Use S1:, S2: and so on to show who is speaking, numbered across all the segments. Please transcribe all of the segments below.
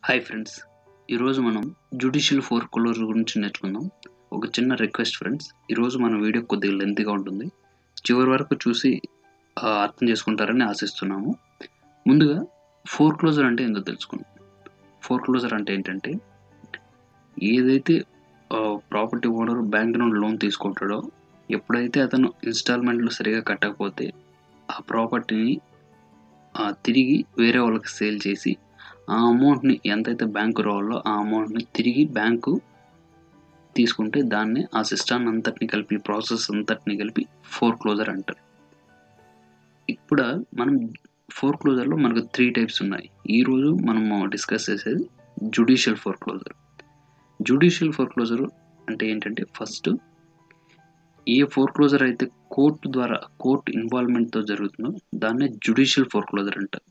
S1: Hi friends. ఈరోజు మనం judicial foreclosure గురించి నేర్చుకుందాం. ఒక చిన్న రిక్వెస్ట్ ఫ్రెండ్స్, ఈరోజు మన వీడియో కొద్దిగా లెంతీగా ఉంటుంది. చివరి వరకు చూసి అర్థం చేసుకుంటారని ఆశిస్తున్నాము. ముందుగా ఫోర్క్లోజర్ అంటే ఏందో తెలుసుకుందాం. ఫోర్క్లోజర్ అంటే ఏంటంటే, ఏదైతే ప్రాపర్టీ ఓనర్ బ్యాంక్ నుండి లోన్ తీసుకుంటాడో, ఎప్పుడైతే అతను ఇన్‌స్టాల్‌మెంట్‌లు సరిగ్గా కట్టకపోతే ఆ ప్రాపర్టీని తిరిగి వేరే వాళ్ళకి సేల్ చేసి ఆ అమౌంట్‌ని ఎంతైతే బ్యాంకు రావాలో ఆ అమౌంట్‌ని తిరిగి బ్యాంకు తీసుకుంటే దాన్ని ఆ సిస్టమ్ అంతటిని కలిపి ప్రాసెస్ అంతటిని కలిపి ఫోర్క్లోజర్ అంటారు. ఇప్పుడు మనం ఫోర్క్లోజర్‌లో మనకు 3 టైప్స్ ఉన్నాయి. ఈరోజు మనము డిస్కస్ చేసేది జ్యుడిషియల్ ఫోర్క్లోజర్. జ్యుడిషియల్ ఫోర్క్లోజర్ అంటే ఏంటంటే ఫస్ట్ ఏ ఫోర్క్లోజర్ అయితే కోర్ట్ ఇన్వాల్వ్‌మెంట్‌తో జరుగుతుందో దాన్నే జ్యుడిషియల్ ఫోర్క్లోజర్ అంటారు.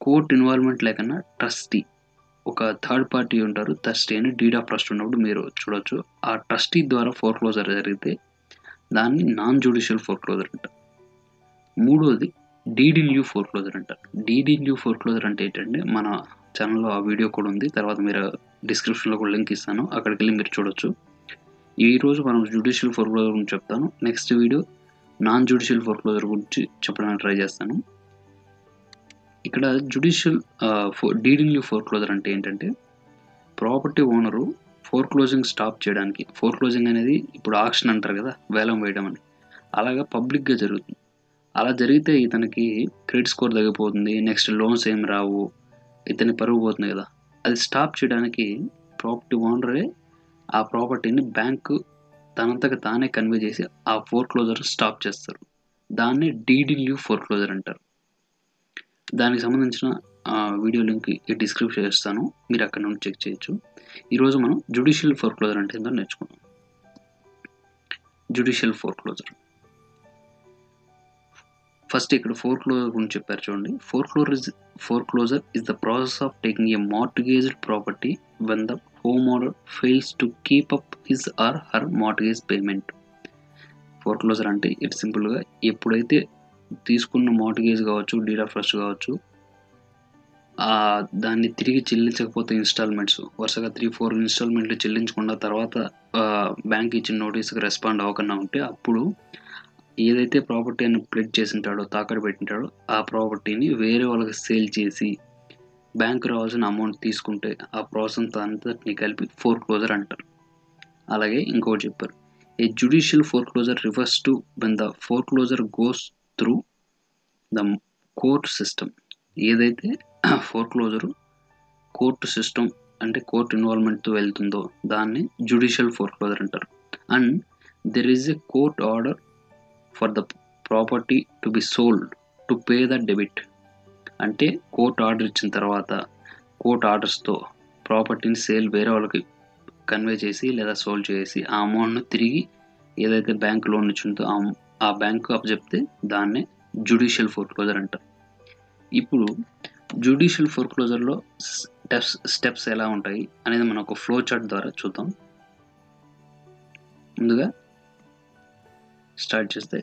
S1: కోర్ట్ ఇన్వాల్వ్‌మెంట్ లేకన్నా ట్రస్టీ ఒక థర్డ్ పార్టీ ఉంటారు. ట్రస్టీ అని డీడ్ ఆఫ్ ట్రస్ట్ ఉన్నప్పుడు మీరు చూడొచ్చు. ఆ ట్రస్టీ ద్వారా ఫోర్క్లోజర్ జరిగితే దాన్ని నాన్ జ్యుడిషియల్ ఫోర్క్లోజర్ అంటారు. మూడోది డీడ్ ఇన్ లిeu ఫోర్క్లోజర్ అంటారు. డీడ్ ఇన్ లిeu ఫోర్క్లోజర్ అంటే ఏంటంటే మన ఛానెల్‌లో ఆ వీడియో కూడా ఉంది. తర్వాత మీరు డిస్క్రిప్షన్‌లో కూడా లింక్ ఇస్తాను. అక్కడికెళ్ళి మీరు చూడొచ్చు. ఈరోజు మనం జ్యుడిషియల్ ఫోర్క్లోజర్ గురించి చెప్తాను. Next video non judicial foreclosure గురించి చెప్పడానికి ట్రై చేస్తాను. ఇక్కడ జ్యుడిషియల్ డీడ్ ఇన్ లిeu ఫోర్క్లోజర్ అంటే ఏంటంటే ప్రాపర్టీ ఓనరు ఫోర్క్లోజింగ్ స్టాప్ చేయడానికి ఫోర్క్లోజింగ్ అనేది ఇప్పుడు ఆక్షన్ అంటారు కదా, వేలం వేయడం అని. అలాగా పబ్లిక్‌గా జరుగుతుంది. అలా జరిగితే ఇతనికి క్రెడిట్ స్కోర్ తగ్గిపోతుంది. నెక్స్ట్ లోన్స్ ఏమి రావు. ఇతని పరువు పోతుంది కదా. అది స్టాప్ చేయడానికి ప్రాపర్టీ ఓనరే ఆ ప్రాపర్టీని బ్యాంకు తనంతట తానే కన్వే చేసి ఆ ఫోర్క్లోజర్ స్టాప్ చేస్తారు. దాన్ని డీడ్ ఇన్ లిeu ఫోర్క్లోజర్ అంటారు. దానికి సంబంధించిన వీడియో లింక్ ఈ డిస్క్రిప్షన్‌లో ఇస్తాను. మీరు అక్కడి నుండి చెక్ చేయొచ్చు. ఈరోజు మనం జ్యుడిషియల్ ఫోర్క్లోజర్ అంటే ఏందో నేర్చుకుందాం. Judicial foreclosure. ఫస్ట్ ఇక్కడ ఫోర్క్లోజర్ గురించి చెప్పారు చూడండి. Foreclosure is the process of taking a mortgaged property when the home owner fails to keep up his or her mortgage payment. Foreclosure అంటే ఇట్ సింపుల్‌గా ఎప్పుడైతే తీసుకున్న మార్ట్‌గేజ్ కావచ్చు, డీడ్ ఆఫ్ ట్రస్ట్ కావచ్చు, దాన్ని తిరిగి చెల్లించకపోతే ఇన్‌స్టాల్‌మెంట్స్ వరుసగా 3, 4 ఇన్‌స్టాల్‌మెంట్‌లు చెల్లించకుండా తర్వాత బ్యాంక్ ఇచ్చిన నోటీస్‌కి రెస్పాండ్ అవ్వకుండా ఉంటే అప్పుడు ఏదైతే ప్రాపర్టీని ప్లెడ్జ్ చేసుంటాడో, తాకట్టు పెట్టింటాడో ఆ ప్రాపర్టీని వేరే వాళ్ళకి సేల్ చేసి బ్యాంక్‌కి రావాల్సిన అమౌంట్ తీసుకుంటే ఆ ప్రాసెస్ అంతటిని కలిపి ఫోర్క్లోజర్ అంటారు. అలాగే ఇంకోటి చెప్పారు. A judicial foreclosure refers to when the foreclosure goes through the court system. ఏదైతే ఫోర్క్లోజర్ కోర్ట్ సిస్టమ్ అంటే కోర్ట్ ఇన్వాల్వ్‌మెంట్‌తో వెళ్తుందో దాన్ని జ్యుడిషియల్ ఫోర్క్లోజర్ అంటారు. And there is a court order for the property to be sold to pay the debit. అంటే court order ఇచ్చిన తర్వాత court ఆర్డర్స్‌తో ప్రాపర్టీని సేల్ వేరే వాళ్ళకి కన్వే చేసి లేదా సోల్డ్ చేసి ఆ అమౌంట్‌ని తిరిగి ఏదైతే బ్యాంక్ లోన్ ఇచ్చిందో ఆ బ్యాంక్ అప్పజెప్తే దాన్నే జ్యుడిషియల్ ఫోర్క్లోజర్ అంటారు. ఇప్పుడు జ్యుడిషియల్ ఫోర్క్లోజర్‌లో స్టెప్స్ ఎలా ఉంటాయి అనేది మనం ఒక ఫ్లో చార్ట్ ద్వారా చూద్దాం. ముందుగా స్టార్ట్ చేస్తే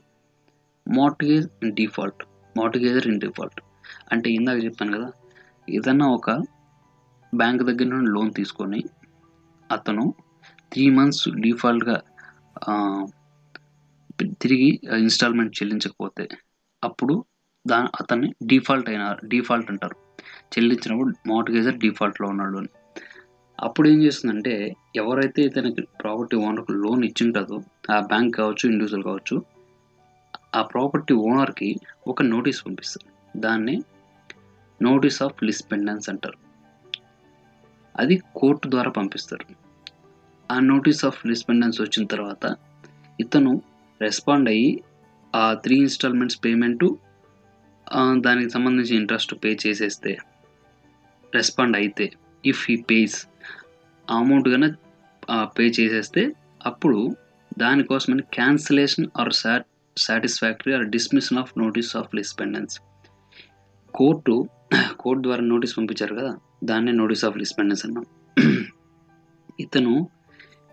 S1: మార్ట్‌గేజర్ ఇన్ డిఫాల్ట్ అంటే ఇందాక చెప్పాను కదా, ఏదన్నా ఒక బ్యాంక్ దగ్గర నుండి లోన్ తీసుకొని అతను 3 మంత్స్ డిఫాల్ట్‌గా తిరిగి ఇన్‌స్టాల్‌మెంట్ చెల్లించకపోతే అప్పుడు అతన్ని డిఫాల్ట్ అంటారు. చెల్లించినప్పుడు మార్ట్‌గేజర్ డిఫాల్ట్‌లో ఉన్నాడు అని. అప్పుడు ఏం చేస్తుందంటే ఎవరైతే ఇతనికి ప్రాపర్టీ ఓనర్‌కి లోన్ ఇచ్చింటారో ఆ బ్యాంక్ కావచ్చు, ఇండివిడ్యువల్ కావచ్చు, ఆ ప్రాపర్టీ ఓనర్‌కి ఒక నోటీస్ పంపిస్తారు. దాన్ని నోటీస్ ఆఫ్ లీజ్ పెండెన్స్ అంటారు. అది కోర్టు ద్వారా పంపిస్తారు. ఆ నోటీస్ ఆఫ్ లీజ్ పెండెన్స్ వచ్చిన తర్వాత ఇతను రెస్పాండ్ అయ్యి ఆ 3 ఇన్‌స్టాల్‌మెంట్స్ పేమెంటు దానికి సంబంధించి ఇంట్రెస్ట్ పే చేసేస్తే రెస్పాండ్ అయితే ఇఫ్ హి పేస్ ఆ అమౌంట్ గన పే చేసేస్తే అప్పుడు దానికోసమని cancellation or satisfactory or dismissal of notice of lis pendens. Court ద్వారా నోటీస్ పంపించారు కదా, దాన్నే నోటీస్ ఆఫ్ లీజ్ పెండెన్స్ అన్నాం. ఇతను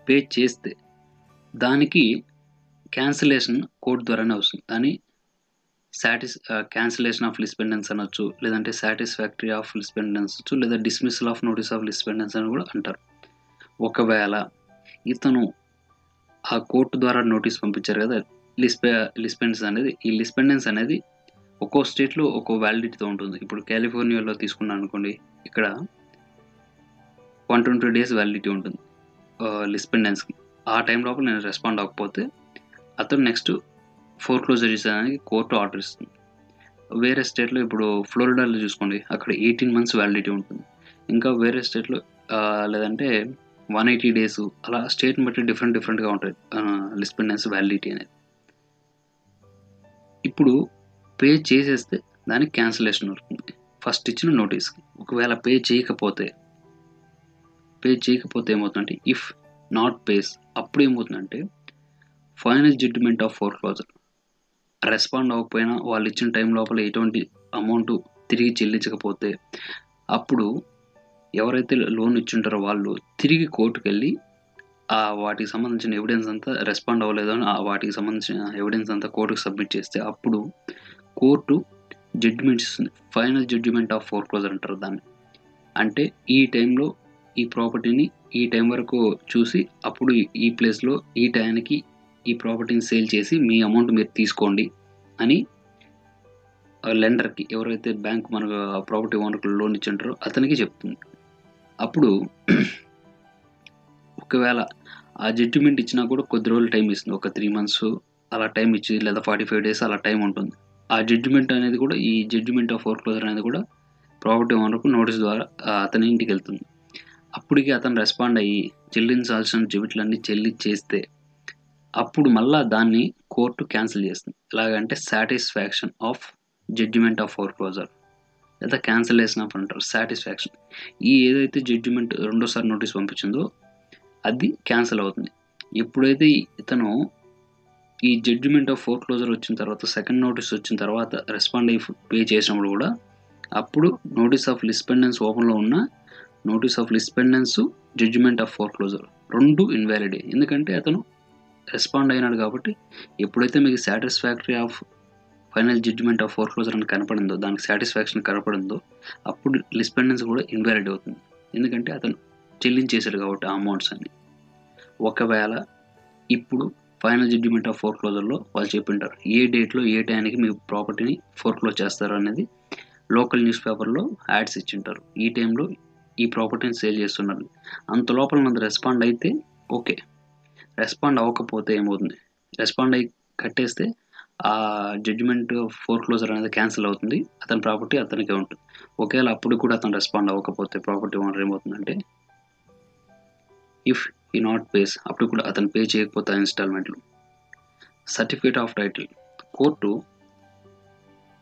S1: పే చేస్తే దానికి క్యాన్సిలేషన్ కోర్ట్ ద్వారానే వస్తుంది. దాన్ని క్యాన్సిలేషన్ ఆఫ్ లిస్ట్ పెండెన్స్ అనొచ్చు. లేదంటే సాటిస్ఫాక్టరీ ఆఫ్ లిస్ట్ పెండెన్స్ అనొచ్చు. లేదా dismissal of notice of lis pendens అని కూడా అంటారు. ఒకవేళ ఇతను ఆ కోర్టు ద్వారా నోటీస్ పంపించారు కదా! లిస్ట్ పెండెన్స్ అనేది, ఈ లిస్ట్ పెండెన్స్ అనేది ఒక్కో స్టేట్‌లో ఒక్కో వ్యాలిడిటీతో ఉంటుంది. ఇప్పుడు కాలిఫోర్నియాలో తీసుకున్నాననుకోండి, ఇక్కడ 120 డేస్ వ్యాలిడిటీ ఉంటుంది లిస్ట్ పెండెన్స్‌కి. ఆ టైం లోపల నేను రెస్పాండ్ అవ్వకపోతే అతను నెక్స్ట్ ఫోర్‌క్లోజర్ చేసేదానికి కోర్టు ఆర్డర్ ఇస్తుంది. వేరే స్టేట్‌లో ఇప్పుడు ఫ్లోరిడాలో చూసుకోండి, అక్కడ 18 మంత్స్ వ్యాలిడిటీ ఉంటుంది. ఇంకా వేరే స్టేట్‌లో లేదంటే 180 డేస్, అలా స్టేట్‌ని బట్టి డిఫరెంట్‌గా ఉంటాయి లిస్ట్ పెండెన్స్ వ్యాలిడిటీ అనేది. ఇప్పుడు పే చేసేస్తే దానికి క్యాన్సిలేషన్ అవుతుంది ఫస్ట్ ఇచ్చిన నోటీస్‌కి. ఒకవేళ పే చేయకపోతే ఏమవుతుందంటే, ఇఫ్ నాట్ పేస్, అప్పుడు ఏమవుతుందంటే final judgement of foreclosure. Respond అవ్వకపోయినా వాళ్ళు ఇచ్చిన టైం లోపల ఎటువంటి అమౌంట్ తిరిగి చెల్లించకపోతే, అప్పుడు ఎవరైతే లోన్ ఇచ్చుంటారో వాళ్ళు తిరిగి కోర్టుకెళ్ళి వాటికి సంబంధించిన ఎవిడెన్స్ అంతా రెస్పాండ్ అవ్వలేదు అని వాటికి సంబంధించిన ఎవిడెన్స్ అంతా కోర్టుకి సబ్మిట్ చేస్తే అప్పుడు కోర్టు జడ్జిమెంట్ ఇస్తుంది. ఫైనల్ జడ్జిమెంట్ ఆఫ్ ఫోర్‌క్లోజర్ అంటారు దాన్ని. అంటే ఈ టైంలో ఈ ప్రాపర్టీని ఈ టైం వరకు చూసి అప్పుడు ఈ ప్లేస్‌లో ఈ టయానికి ఈ ప్రాపర్టీని సేల్ చేసి మీ అమౌంట్ మీరు తీసుకోండి అని లెండర్‌కి, ఎవరైతే బ్యాంక్ మనకు ప్రాపర్టీ ఓనర్‌కి లోన్ ఇచ్చుంటారో అతనికి చెప్తుంది. అప్పుడు ఒకవేళ ఆ జడ్జిమెంట్ ఇచ్చినా కూడా కొద్ది రోజులు టైం ఇస్తుంది. ఒక 3 మంత్స్ అలా టైం ఇచ్చి, లేదా 45 డేస్ అలా టైం ఉంటుంది. ఆ జడ్జిమెంట్ అనేది కూడా, ఈ జడ్జిమెంట్ ఆఫ్ ఫోర్‌క్లోజర్ అనేది కూడా ప్రాపర్టీ ఓనర్‌కు నోటీస్ ద్వారా అతని ఇంటికెళ్తుంది. అప్పటికి అతను రెస్పాండ్ అయ్యి చెల్లించాల్సిన డెబిట్‌లన్నీ చెల్లించేస్తే అప్పుడు మళ్ళా దాన్ని కోర్టు క్యాన్సిల్ చేస్తుంది. ఎలాగంటే satisfaction of judgement of foreclosure లేదా క్యాన్సిలేషన్ ఆఫ్ అంటారు. సాటిస్ఫాక్షన్. ఈ ఏదైతే జడ్జిమెంట్ రెండోసారి నోటీస్ పంపించిందో అది క్యాన్సిల్ అవుతుంది. ఎప్పుడైతే ఇతను ఈ జడ్జిమెంట్ ఆఫ్ ఫోర్‌క్లోజర్ వచ్చిన తర్వాత, సెకండ్ నోటీస్ వచ్చిన తర్వాత రెస్పాండ్ అయ్యి పే చేసినప్పుడు కూడా అప్పుడు నోటీస్ ఆఫ్ లిస్ట్ పెండెన్స్ ఓపెన్‌లో ఉన్న notice of lis pendens, judgement of foreclosure 2 ఇన్వాలిడే. ఎందుకంటే అతను రెస్పాండ్ అయినాడు కాబట్టి. ఎప్పుడైతే మీకు satisfactory of final judgement of foreclosure అని కనపడిందో, దానికి సాటిస్ఫాక్షన్ కనపడిందో, అప్పుడు లిస్ట్ పెండెన్స్ కూడా ఇన్వాలిడ్ అవుతుంది. ఎందుకంటే అతను చెల్లించేసాడు కాబట్టి ఆ అమౌంట్స్ అన్ని. ఒకవేళ ఇప్పుడు ఫైనల్ జడ్జిమెంట్ ఆఫ్ ఫోర్‌క్లోజర్‌లో వాళ్ళు చెప్పింటారు, ఏ డేట్‌లో ఏ టయానికి మీ ప్రాపర్టీని ఫోర్‌క్లోజ్ చేస్తారు అనేది లోకల్ న్యూస్ పేపర్‌లో యాడ్స్ ఇచ్చింటారు. ఈ టైంలో ఈ ప్రాపర్టీని సేల్ చేస్తున్నారు. అంత లోపల మనది రెస్పాండ్ అయితే ఓకే. రెస్పాండ్ అవ్వకపోతే ఏమవుతుంది, రెస్పాండ్ అయ్యి కట్టేస్తే ఆ జడ్జిమెంట్ ఫోర్‌క్లోజర్ అనేది క్యాన్సిల్ అవుతుంది. అతని ప్రాపర్టీ అతనికే ఉంటుంది. ఒకవేళ అప్పుడు కూడా అతను రెస్పాండ్ అవ్వకపోతే ప్రాపర్టీ ఓనర్ ఏమవుతుందంటే, ఇఫ్ హి నాట్ పేస్, అప్పుడు కూడా అతను పే చేయకపోతే ఇన్‌స్టాల్‌మెంట్‌లు, సర్టిఫికేట్ ఆఫ్ టైటిల్, కోర్టు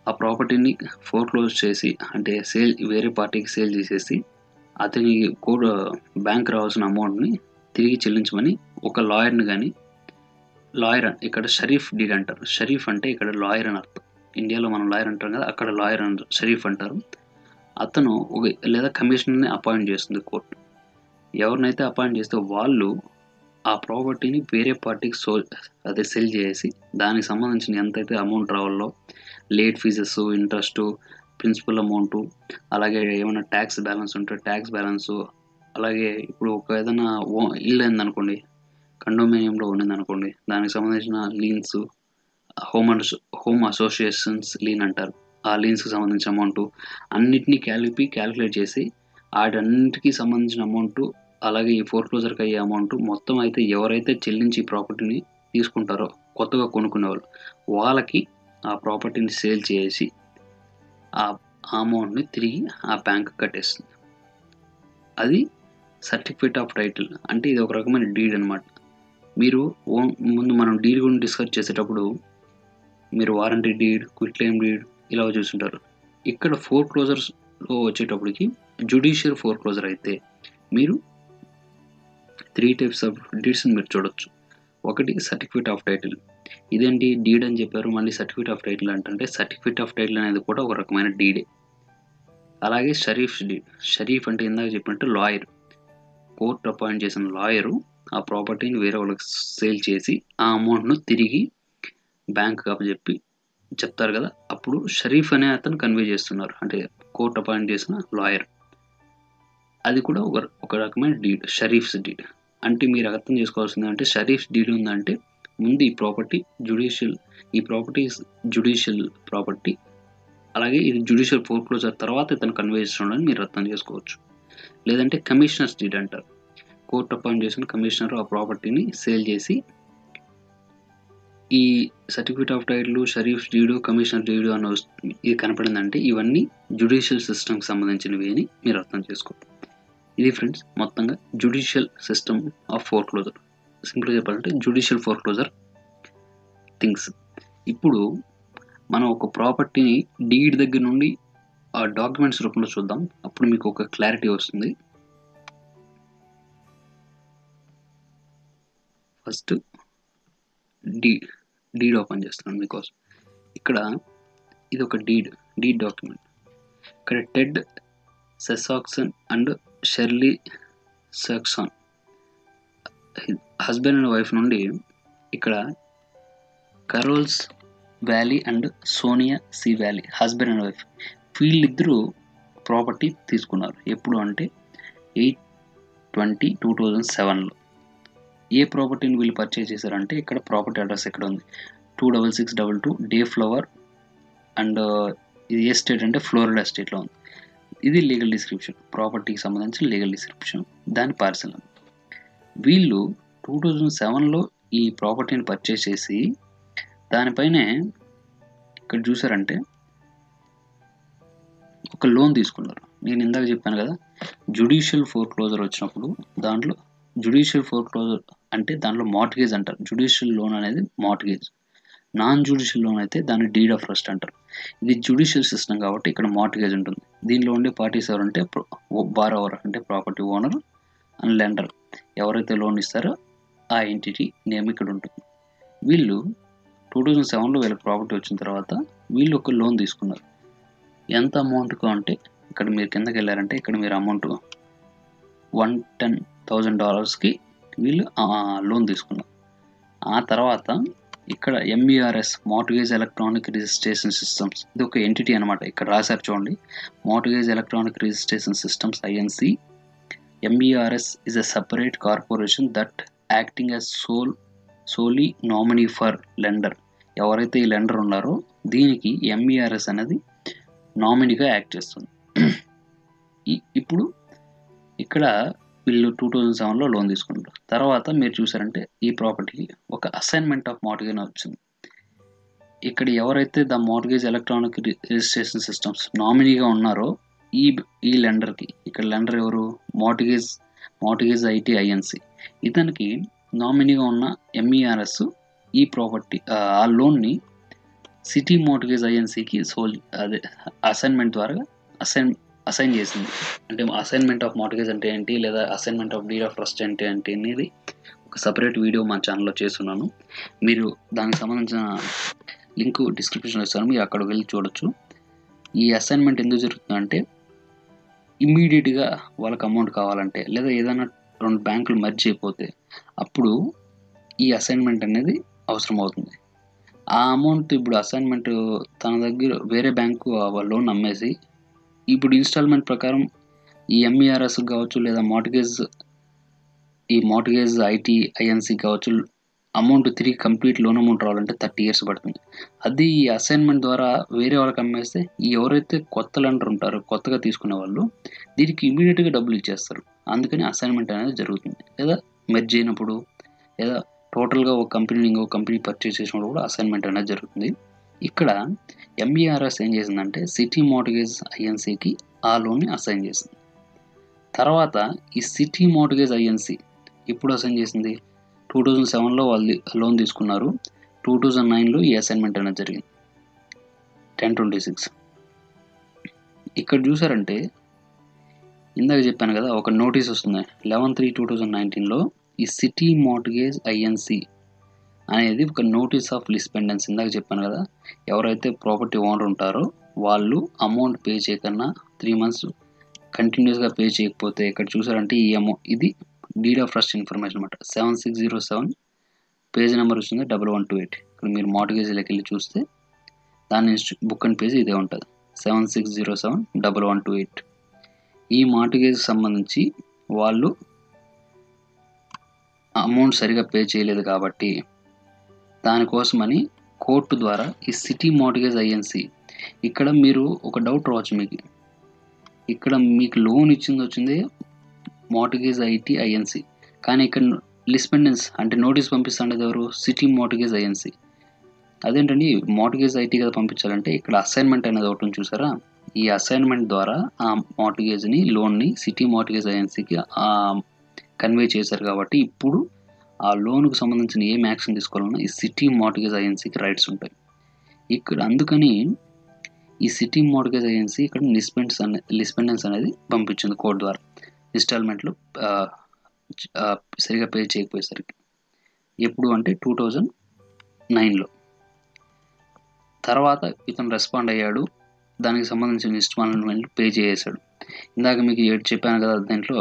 S1: ఆ ప్రాపర్టీని ఫోర్‌క్లోజ్ చేసి, అంటే వేరే పార్టీకి సేల్ చేసేసి అతనికి కూడా బ్యాంక్ రావాల్సిన అమౌంట్‌ని తిరిగి చెల్లించమని ఒక లాయర్‌ని గాని, లాయర్ ఇక్కడ షరీఫ్ డీడ్ అంటారు. షరీఫ్ అంటే ఇక్కడ లాయర్ అని అర్థం. ఇండియాలో మనం లాయర్ అంటాం కదా! అక్కడ లాయర్ షరీఫ్ అంటారు. అతను లేదా కమిషనర్‌ని అపాయింట్ చేస్తుంది కోర్టు. ఎవరినైతే అపాయింట్ చేస్తే వాళ్ళు ఆ ప్రాపర్టీని వేరే పార్టీకి సెల్ చేసి దానికి సంబంధించిన ఎంతైతే అమౌంట్ రావాలో, late fees, interest, principal amount, అలాగే ఏమైనా ట్యాక్స్ బ్యాలెన్స్ ఉంటే ట్యాక్స్ బ్యాలెన్సు, అలాగే ఇప్పుడు ఏదైనా ఇల్లు అయిందనుకోండి, కండోమినియంలో ఉన్నదనుకోండి, దానికి సంబంధించిన లీన్స్, హోమ్ అసోసియేషన్స్ లీన్ అంటారు. ఆ లీన్స్‌కి సంబంధించిన అమౌంటు అన్నిటిని క్యాలిక్యులేట్ చేసి ఆటన్నిటికి సంబంధించిన అమౌంటు, అలాగే ఈ ఫోర్‌క్లోజర్‌కి అయ్యే అమౌంటు మొత్తం అయితే ఎవరైతే చెల్లించి ఈ ప్రాపర్టీని తీసుకుంటారో, కొత్తగా కొనుక్కునేవాళ్ళు, వాళ్ళకి ఆ ప్రాపర్టీని సేల్ చేసి ఆ అమౌంట్‌ని తిరిగి ఆ బ్యాంక్‌కి కట్టేస్తుంది. అది సర్టిఫికేట్ ఆఫ్ టైటిల్. అంటే ఇది ఒక రకమైన డీడ్ అన్నమాట. మీరు ముందు మనం డీడ్ గురించి డిస్కస్ చేసేటప్పుడు మీరు warranty deed, quit claim deed ఇలా చూసుంటారు. ఇక్కడ ఫోర్‌క్లోజర్స్‌లో వచ్చేటప్పటికి జ్యుడిషియల్ ఫోర్‌క్లోజర్ అయితే మీరు 3 టైప్స్ ఆఫ్ డీడ్స్‌ని మీరు చూడొచ్చు. ఒకటి సర్టిఫికేట్ ఆఫ్ టైటిల్. ఇదేంటి డీడ్ అని చెప్పారు, మళ్ళీ సర్టిఫికేట్ ఆఫ్ టైటిల్ అంటే సర్టిఫికేట్ ఆఫ్ టైటిల్ అనేది కూడా ఒక రకమైన డీడే. అలాగే షరీఫ్స్ డీడ్. షరీఫ్ అంటే ఇందాక చెప్పినట్టు లాయర్. కోర్ట్ అపాయింట్ చేసిన లాయరు ఆ ప్రాపర్టీని వేరే వాళ్ళకి సేల్ చేసి ఆ అమౌంట్‌ను తిరిగి బ్యాంక్‌కి అప్పజెప్పి చెప్తారు కదా, అప్పుడు షరీఫ్ అనే అతను కన్వే చేస్తున్నారు, అంటే కోర్ట్ అపాయింట్ చేసిన లాయర్. అది కూడా ఒక రకమైన డీడ్, షరీఫ్స్ డీడ్. అంటే మీరు అర్థం చేసుకోవాల్సింది అంటే షరీఫ్స్ డీడ్ ఉందంటే ముందు ఈ ప్రాపర్టీ ఈ ప్రాపర్టీ జ్యుడిషియల్ ప్రాపర్టీ, అలాగే ఇది జ్యుడిషియల్ ఫోర్క్లోజర్ తర్వాత ఇతను కన్వే చేస్తున్నాడని మీరు అర్థం చేసుకోవచ్చు. లేదంటే కమిషనర్స్ డీడ్ అంటారు. కోర్ట్ అపాయింట్ చేసిన కమిషనర్ ఆ ప్రాపర్టీని సేల్ చేసి ఈ certificate of title, Sharif deed, commissioner deed అని ఇది కనపడిందంటే ఇవన్నీ జ్యుడిషియల్ సిస్టమ్కి సంబంధించినవి అని మీరు అర్థం చేసుకోవాలి. ఇది ఫ్రెండ్స్ మొత్తంగా జ్యుడిషియల్ సిస్టమ్ ఆఫ్ ఫోర్క్లోజర్. సింపుల్గా చెప్పాలంటే జ్యుడిషియల్ ఫోర్క్లోజర్ థింగ్స్. ఇప్పుడు మనం ఒక ప్రాపర్టీని డీడ్ దగ్గర నుండి ఆ డాక్యుమెంట్స్ రూపంలో చూద్దాం, అప్పుడు మీకు ఒక క్లారిటీ వస్తుంది. ఫస్ట్ డీడ్ ఓపెన్ చేస్తున్నాను మీకోసం. ఇక్కడ ఇది ఒక డీడ్ డాక్యుమెంట్. ఇక్కడ Ted Saxon and Shirley Saxon husband and wife నుండి ఇక్కడ Carols Valley and Sonia C Valley husband and wife వీళ్ళిద్దరూ ప్రాపర్టీ తీసుకున్నారు. ఎప్పుడు అంటే 8/20/2007లో. ఏ ప్రాపర్టీని వీళ్ళు పర్చేజ్ చేశారంటే ఇక్కడ ప్రాపర్టీ అడ్రస్ ఎక్కడ ఉంది, 26622 డే ఫ్లవర్ అండ్ ఇది ఏ స్టేట్ అంటే ఫ్లోరిడా స్టేట్లో ఉంది. ఇది లీగల్ డిస్క్రిప్షన్, ప్రాపర్టీకి సంబంధించిన లీగల్ డిస్క్రిప్షన్, దాని పార్సల్. వీళ్ళు 2007లో ఈ ప్రాపర్టీని పర్చేస్ చేసి దానిపైనే ఇక్కడ చూసారంటే ఒక లోన్ తీసుకున్నారు. నేను ఇందాక చెప్పాను కదా, జ్యుడిషియల్ ఫోర్క్లోజర్ వచ్చినప్పుడు దాంట్లో జ్యుడిషియల్ ఫోర్క్లోజర్ అంటే దాంట్లో మార్ట్గేజ్ అంటారు. జ్యుడిషియల్ లోన్ అనేది మార్ట్గేజ్, నాన్ జ్యుడిషియల్ లోన్ అయితే దాన్ని డీడ్ ఆఫ్ ట్రస్ట్ అంటారు. ఇది జ్యుడిషియల్ సిస్టమ్ కాబట్టి ఇక్కడ మార్ట్గేజ్ ఉంటుంది. దీనిలో ఉండే పార్టీస్ ఎవరంటే బారోవర్ అంటే ప్రాపర్టీ ఓనర్ అండ్ లెండర్, ఎవరైతే లోన్ ఇస్తారో ఆ ఎంటిటీ నేమ్ ఇక్కడ ఉంటుంది. వీళ్ళు 2007లో వీళ్ళకి ప్రాపర్టీ వచ్చిన తర్వాత వీళ్ళు ఒక లోన్ తీసుకున్నారు. ఎంత అమౌంట్కు అంటే ఇక్కడ మీరు కిందకి వెళ్ళారంటే ఇక్కడ మీరు అమౌంట్ $110,000కి వీళ్ళు లోన్ తీసుకున్నారు. ఆ తర్వాత ఇక్కడ MERS mortgage electronic registration systems, ఇది ఒక ఎంటిటీ అనమాట. ఇక్కడ రాశారు చూడండి, mortgage electronic registration systems INC. MERS is a separate corporation that acting as solely nominee for lender. ఎవరైతే ఈ లెండర్ ఉన్నారో దీనికి MERS అనేది నామినీగా యాక్ట్ చేస్తుంది. ఇప్పుడు ఇక్కడ వీళ్ళు 2007లో లోన్ తీసుకుంటారు. తర్వాత మీరు చూసారంటే ఈ ప్రాపర్టీకి ఒక అసైన్మెంట్ ఆఫ్ మార్ట్గేజ్ వచ్చింది. ఇక్కడ ఎవరైతే the mortgage electronic registration systems నామినీగా ఉన్నారో ఈ లెండర్కి, ఇక్కడ లెండర్ ఎవరు, మార్ట్గేజ్ IT INC, ఇతనికి నామినీగా ఉన్న MERS ఈ ప్రాపర్టీ ఆ లోన్ని సిటీ మార్ట్గేజ్ INCకి అదే అసైన్మెంట్ ద్వారా అసైన్ చేసింది. అంటే అసైన్మెంట్ ఆఫ్ మార్ట్గేజ్ అంటే ఏంటి, లేదా assignment of deed of trust అంటే ఏంటి అనేది ఒక సపరేట్ వీడియో మా ఛానల్లో చేస్తున్నాను. మీరు దానికి సంబంధించిన లింక్ డిస్క్రిప్షన్లో ఇస్తాను, మీరు అక్కడ వెళ్ళి చూడొచ్చు. ఈ అసైన్మెంట్ ఎందుకు జరుగుతుందంటే ఇమ్మీడియట్గా వాళ్ళకి అమౌంట్ కావాలంటే, లేదా ఏదైనా 2 బ్యాంకులు మెర్జ్ అయిపోతే అప్పుడు ఈ అసైన్మెంట్ అనేది అవసరం అవుతుంది. ఆ అమౌంట్ ఇప్పుడు అసైన్మెంట్ తన దగ్గర వేరే బ్యాంకు లోన్ అమ్మేసి ఇప్పుడు ఇన్స్టాల్మెంట్ ప్రకారం ఈ MERS కావచ్చు, లేదా మార్ట్గేజ్ IT INC కావచ్చు, అమౌంట్ తిరిగి కంప్లీట్ లోన్ అమౌంట్ రావాలంటే 30 years పడుతుంది. అది ఈ అసైన్మెంట్ ద్వారా వేరే వాళ్ళకి అమ్మేస్తే ఎవరైతే కొత్త లెండర్ ఉంటారో, కొత్తగా తీసుకునే వాళ్ళు దీనికి ఇమీడియట్గా డబ్బులు ఇచ్చేస్తారు. అందుకని అసైన్మెంట్ అనేది జరుగుతుంది. లేదా మెర్జ్ అయినప్పుడు, లేదా టోటల్గా ఒక కంపెనీ ఇంకో కంపెనీ పర్చేస్ చేసినప్పుడు కూడా అసైన్మెంట్ అనేది జరుగుతుంది. ఇక్కడ MERS ఏం చేసిందంటే సిటీ మార్ట్గేజ్ INCకి ఆ లోన్ని అసైన్ చేసింది. తర్వాత ఈ సిటీ మార్ట్గేజ్ INC ఇప్పుడు అసైన్ చేసింది 2007లో వాళ్ళు లోన్ తీసుకున్నారు. 2009లో ఈ అసైన్మెంట్ అనేది జరిగింది 10/26. ఇక్కడ చూసారంటే ఇందాక చెప్పాను కదా, ఒక నోటీస్ వస్తుంది 11/3/2019లో. ఈ సిటీ మార్ట్గేజ్ INC అనేది ఒక నోటీస్ ఆఫ్ లిస్పెండెన్స్, ఇందాక చెప్పాను కదా, ఎవరైతే ప్రాపర్టీ ఓనర్ ఉంటారో వాళ్ళు అమౌంట్ పే చేయకన్నా 3 months కంటిన్యూస్గా పే చేయకపోతే ఇక్కడ చూసారంటే ఇది డీడ్ ఆఫ్ ట్రస్ట్ ఇన్ఫర్మేషన్ అనమాట. 7607 పేజ్ నెంబర్ వచ్చింది 1128. ఇక్కడ మీరు మార్ట్గేజ్లోకి వెళ్ళి చూస్తే దాని బుక్ అండ్ పేజ్ ఇదే ఉంటుంది, 76071128. ఈ మార్టిగేజ్ సంబంధించి వాళ్ళు అమౌంట్ సరిగా పే చేయలేదు కాబట్టి దానికోసమని కోర్టు ద్వారా ఈ సిటీ మార్టిగేజ్ ఐఎన్సి, ఇక్కడ మీరు ఒక డౌట్ రావచ్చు మీకు, ఇక్కడ మీకు లోన్ వచ్చింది మార్టిగేజ్ ఐఎన్సి, కానీ ఇక్కడ లిస్పెండెన్స్ అంటే నోటీస్ పంపిస్తుండేది ఎవరు? City mortgage INC. అదేంటండి మార్టిగేజ్ ఐటీ కదా పంపించాలంటే, ఇక్కడ అసైన్మెంట్ అనేది ఒకటి ఉంది చూసారా, ఈ అసైన్మెంట్ ద్వారా ఆ మార్టిగేజ్ని లోన్ని సిటీ మార్టిగేజ్ ఐఎన్సికి కన్వే చేశారు కాబట్టి ఇప్పుడు ఆ లోన్కు సంబంధించిన ఏం యాక్షన్ తీసుకోవాలన్నా ఈ సిటీ మార్టిగేజ్ ఐఎన్సికి రైట్స్ ఉంటాయి. ఇక్కడ అందుకని ఈ సిటీ మార్టిగేజ్ ఐఎన్సి ఇక్కడ లిస్పెండెన్స్ అనేది పంపించింది కోర్టు ద్వారా, ఇన్స్టాల్మెంట్లు సరిగా పే చేయకపోయేసరికి. ఎప్పుడు అంటే 2009లో. తర్వాత ఇతను రెస్పాండ్ అయ్యాడు, దానికి సంబంధించిన ఇన్స్టాల్మెంట్లు పే చేసేసాడు. ఇందాక మీకు చెప్పాను కదా, దాంట్లో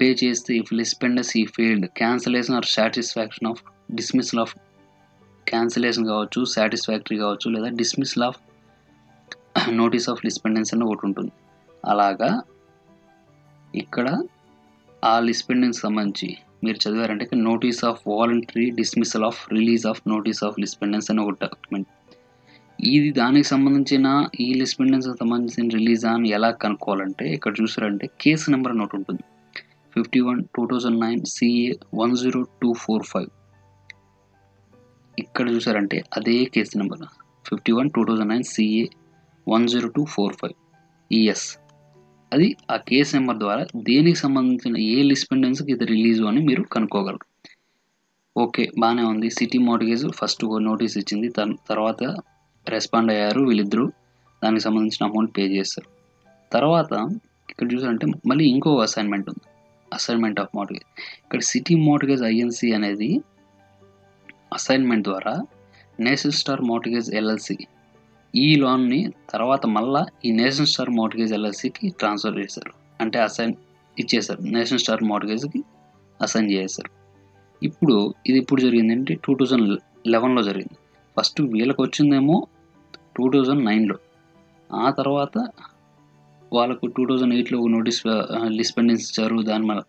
S1: పే చేస్తే ఇఫ్ లిస్పెండెన్స్ ఈ failed cancellation or satisfaction of dismissal of, cancellation కావచ్చు, సాటిస్ఫాక్టరీ కావచ్చు, లేదా dismissal of notice of lis pendens అని ఒకటి ఉంటుంది. అలాగా ఇక్కడ ఆ లిస్పెండెన్స్ సంబంధించి మీరు చదివారంటే notice of voluntary dismissal of release of notice of lis pendens అని ఒక డాక్యుమెంట్. ఇది దానికి సంబంధించిన ఈ లిస్పెండెన్స్ సంబంధించిన రిలీజ్ అని ఎలా కనుక్కోవాలంటే ఇక్కడ చూసారంటే కేసు నెంబర్ అని ఒకటి ఉంటుంది, 51/2009 CA 10245. ఇక్కడ చూసారంటే అదే కేసు నెంబర్ 51/2009 CA 10245 ES. అది ఆ కేసు నెంబర్ ద్వారా దేనికి సంబంధించిన ఏ లిస్పెండెన్స్కి ఇది రిలీజ్ అని మీరు కనుక్కోగలరు. ఓకే, బాగానే ఉంది. సిటీ మార్టిగేజ్ ఫస్ట్ నోటీస్ ఇచ్చింది, తర్వాత రెస్పాండ్ అయ్యారు వీళ్ళిద్దరూ, దానికి సంబంధించిన అమౌంట్ పే చేస్తారు. తర్వాత ఇక్కడ చూసారంటే మళ్ళీ ఇంకో అసైన్మెంట్ ఉంది, అసైన్మెంట్ ఆఫ్ మార్టిగేజ్. ఇక్కడ సిటీ మార్టిగేజ్ ఐఎన్సి అనేది అసైన్మెంట్ ద్వారా నేషనల్ స్టార్ మార్టిగేజ్ ఎల్ఎల్సి ఈ లోన్ని తర్వాత మళ్ళీ ఈ నేషనల్ స్టార్ మార్టిగేజ్ ఎల్ఎల్సికి ట్రాన్స్ఫర్ చేశారు, అంటే ఇచ్చేశారు, నేషనల్ స్టార్ మార్టిగేజ్కి అసైన్ చేశారు. ఇది ఎప్పుడు జరిగింది అంటే 2011లో జరిగింది. ఫస్ట్ వీళ్ళకి వచ్చిందేమో 2009లో, ఆ తర్వాత వాళ్ళకు 2008లో నోటీస్ లిస్పెండెన్స్ ఇచ్చారు,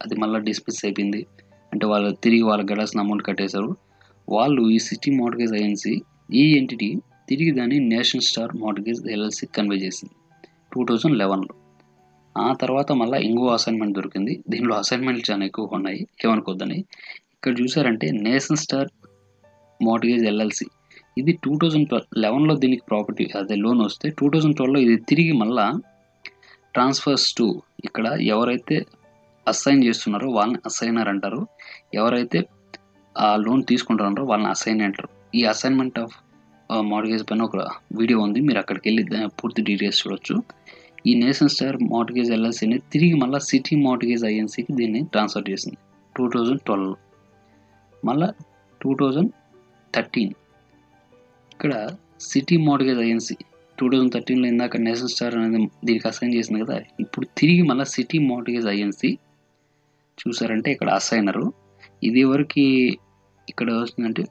S1: అది మళ్ళీ డిస్మిస్ అయిపోయింది, అంటే వాళ్ళు తిరిగి వాళ్ళకి గడాల్సిన అమౌంట్ కట్టేశారు. వాళ్ళు ఈ సిటీ మార్టిగేజ్ ఐఎన్సి ఈ ఎంటిటీ తిరిగి దాన్ని national star mortgage LLC convey చేసింది 2011లో. ఆ తర్వాత మళ్ళీ ఇంకో అసైన్మెంట్ దొరికింది, దీనిలో అసైన్మెంట్లు చాలా ఎక్కువ ఉన్నాయి, ఏమనుకోద్దని. ఇక్కడ చూసారంటే నేషనల్ స్టార్ మార్టిగేజ్ ఎల్ఎల్సి ఇది 2011లో దీనికి ప్రాపర్టీ అదే లోన్ వస్తే 2012లో ఇది తిరిగి మళ్ళా ట్రాన్స్ఫర్స్ టు, ఇక్కడ ఎవరైతే అసైన్ చేస్తున్నారో వాళ్ళని అసైనర్ అంటారు, ఎవరైతే ఆ లోన్ తీసుకుంటారో వాళ్ళని అసైన్ అంటారు. ఈ అసైన్మెంట్ ఆఫ్ మార్టిగేజ్ పైన ఒక వీడియో ఉంది, మీరు అక్కడికి వెళ్ళి పూర్తి డీటెయిల్స్ చూడొచ్చు. ఈ నేషనల్ స్టార్ మార్టిగేజ్ ఎల్ఎల్సీని తిరిగి మళ్ళీ సిటీ మార్టిగేజ్ ఐఎన్సీకి దీన్ని ట్రాన్స్ఫర్ చేసింది 2012లో. మళ్ళీ 2013 ఇక్కడ సిటీ మార్టిగేజ్ ఐఎన్సీ 2013లో ఇందాక నేషనల్ స్టార్ అనేది దీనికి అసైన్ చేసింది కదా, ఇప్పుడు తిరిగి మళ్ళీ సిటీ మార్టిగేజ్ ఐఎన్సీ చూసారంటే ఇక్కడ అసైనరు, ఇది ఎవరికి ఇక్కడ వస్తుందంటే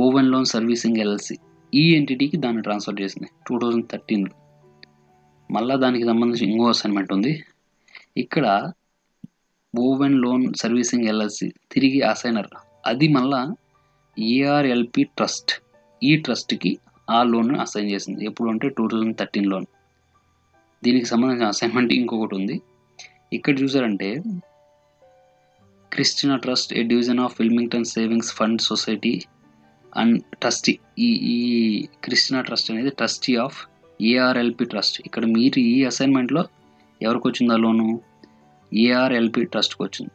S1: ఓవెన్ లోన్ సర్వీసింగ్ ఎల్ఎల్సి ఈ ఎంటిటీకి దాన్ని ట్రాన్స్ఫర్ చేసింది 2013లో. మళ్ళీ దానికి సంబంధించి ఇంకో అసైన్మెంట్ ఉంది, ఇక్కడ ఓవెన్ లోన్ సర్వీసింగ్ ఎల్ఎల్సి తిరిగి అసైనర్, అది మళ్ళా ఏఆర్ఎల్పి ట్రస్ట్, ఈ ట్రస్ట్కి ఆ లోన్ అసైన్ చేసింది ఎప్పుడు అంటే 2013లో. దీనికి సంబంధించిన అసైన్మెంట్ ఇంకొకటి ఉంది, ఇక్కడ చూసారంటే Christina trust A division of Wilmington savings fund society and trustee, ఈ క్రిస్టినా ట్రస్ట్ అనేది ట్రస్టీ ఆఫ్ ఏఆర్ఎల్పి ట్రస్ట్. ఇక్కడ మీరు ఈ అసైన్మెంట్లో ఎవరికి వచ్చింది ఆ లోను? ఏఆర్ఎల్పి ట్రస్ట్కి వచ్చింది.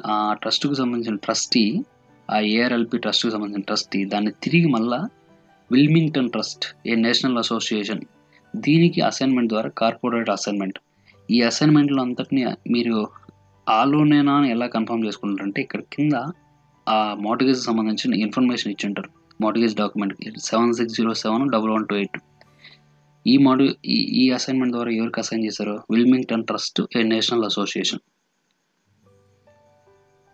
S1: ఆ ట్రస్ట్కు సంబంధించిన ట్రస్టీ, ఆ ఏఆర్ఎల్పి ట్రస్ట్కి సంబంధించిన ట్రస్టీ దాన్ని తిరిగి మళ్ళా విల్మింగ్టన్ ట్రస్ట్ ఏ నేషనల్ అసోసియేషన్ దీనికి అసైన్మెంట్ ద్వారా కార్పొరేట్ అసైన్మెంట్. ఈ అసైన్మెంట్లో అంతటిని మీరు ఆ లోనేనా అని ఎలా కన్ఫర్మ్ చేసుకుంటారంటే ఇక్కడ కింద ఆ మార్టిగేజ్ సంబంధించిన ఇన్ఫర్మేషన్ ఇచ్చి ఉంటారు, మార్టిగేజ్ డాక్యుమెంట్ 76071128. ఈ అసైన్మెంట్ ద్వారా ఎవరికి అసైన్ చేశారు? విల్మింగ్టన్ ట్రస్ట్ ఏ నేషనల్ అసోసియేషన్.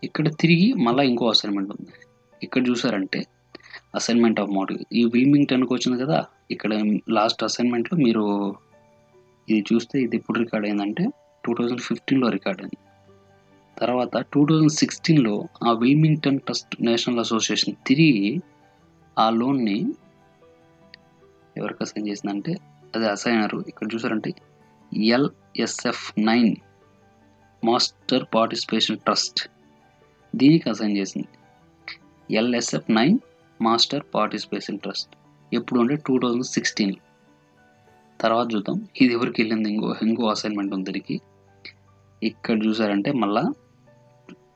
S1: ఇక్కడ తిరిగి మళ్ళీ ఇంకో అసైన్మెంట్ ఉంది, ఇక్కడ చూసారంటే అసైన్మెంట్ ఆఫ్ మోర్గేజ్ ఈ విల్మింగ్టన్కి వచ్చింది కదా. ఇక్కడ లాస్ట్ అసైన్మెంట్లో మీరు ఇది చూస్తే ఇది ఎప్పుడు రికార్డ్ అయిందంటే 2015లో రికార్డ్ అయింది. తర్వాత 2016లో ఆ విల్మింగ్టన్ ట్రస్ట్ నేషనల్ అసోసియేషన్ తిరిగి ఆ లోన్ని ఎవరికి అసైన్ చేసిందంటే అది అసైనరు ఇక్కడ చూసారంటే LSF9 మాస్టర్ పార్టిసిపేషన్ ట్రస్ట్ దీనికి అసైన్ చేసింది. LSF9 మాస్టర్ పార్టిసిపేషన్ ట్రస్ట్ ఎప్పుడు అంటే 2016. తర్వాత చూద్దాం ఇది ఎవరికి వెళ్ళింది. ఇంకో అసైన్మెంట్ ఉంది దీనికి. ఇక్కడ చూసారంటే మళ్ళా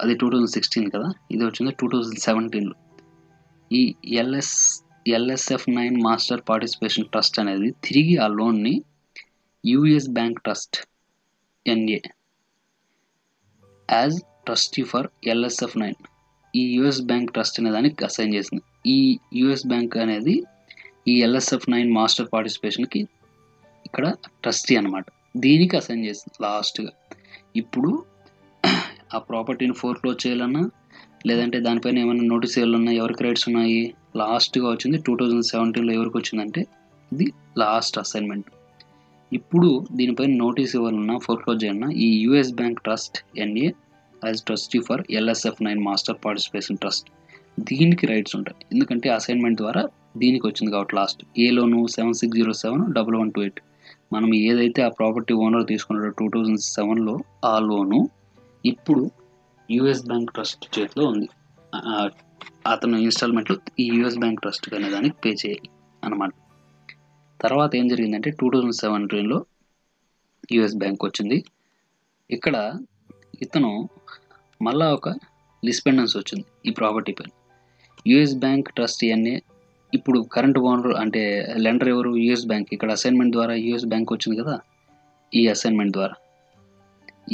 S1: అది 2016 కదా, ఇది వచ్చింది 2017లో. ఈ LSF9 మాస్టర్ పార్టిసిపేషన్ ట్రస్ట్ అనేది తిరిగి ఆ లోన్ని US bank trust NA as trustee for LSF9 ఈ US బ్యాంక్ ట్రస్ట్ అనే దానికి అసైన్ చేసింది. ఈ US బ్యాంక్ అనేది ఈ LSF9 మాస్టర్ పార్టిసిపేషన్కి ఇక్కడ ట్రస్టీ అనమాట, దీనికి అసైన్ చేసింది లాస్ట్గా. ఇప్పుడు ఆ ప్రాపర్టీని ఫోర్క్లోజ్ చేయాలన్నా లేదంటే దానిపైన ఏమైనా నోటీస్ ఇవ్వాలన్నా ఎవరికి రైట్స్ ఉన్నాయి, లాస్ట్గా వచ్చింది 2017లో ఎవరికి వచ్చిందంటే ఇది లాస్ట్ అసైన్మెంట్. ఇప్పుడు దీనిపైన నోటీస్ ఇవ్వాలన్నా ఫోర్క్లోజ్ చేయాలన్నా ఈ US bank trust NA as trustee for LSF9 master participation trust దీనికి రైట్స్ ఉంటాయి, ఎందుకంటే అసైన్మెంట్ ద్వారా దీనికి వచ్చింది కాబట్టి. లాస్ట్ ఏ లోను 76071128 మనం ఏదైతే ఆ ప్రాపర్టీ ఓనర్ తీసుకున్నాడో 2007లో ఆ లోను ఇప్పుడు US బ్యాంక్ ట్రస్ట్ చేతిలో ఉంది. అతను ఇన్స్టాల్మెంట్లు ఈ US బ్యాంక్ ట్రస్ట్ అనే దానికి పే చేయాలి అన్నమాట. తర్వాత ఏం జరిగిందంటే 2017లో US బ్యాంక్ వచ్చింది. ఇక్కడ ఇతను మళ్ళా ఒక లిస్పెండెన్స్ వచ్చింది ఈ ప్రాపర్టీ పైన. US బ్యాంక్ ట్రస్ట్ NA ఇప్పుడు కరెంట్ ఓనర్ అంటే లెండర్ ఎవరు, US బ్యాంక్. ఇక్కడ అసైన్మెంట్ ద్వారా US బ్యాంక్ వచ్చింది కదా, ఈ అసైన్మెంట్ ద్వారా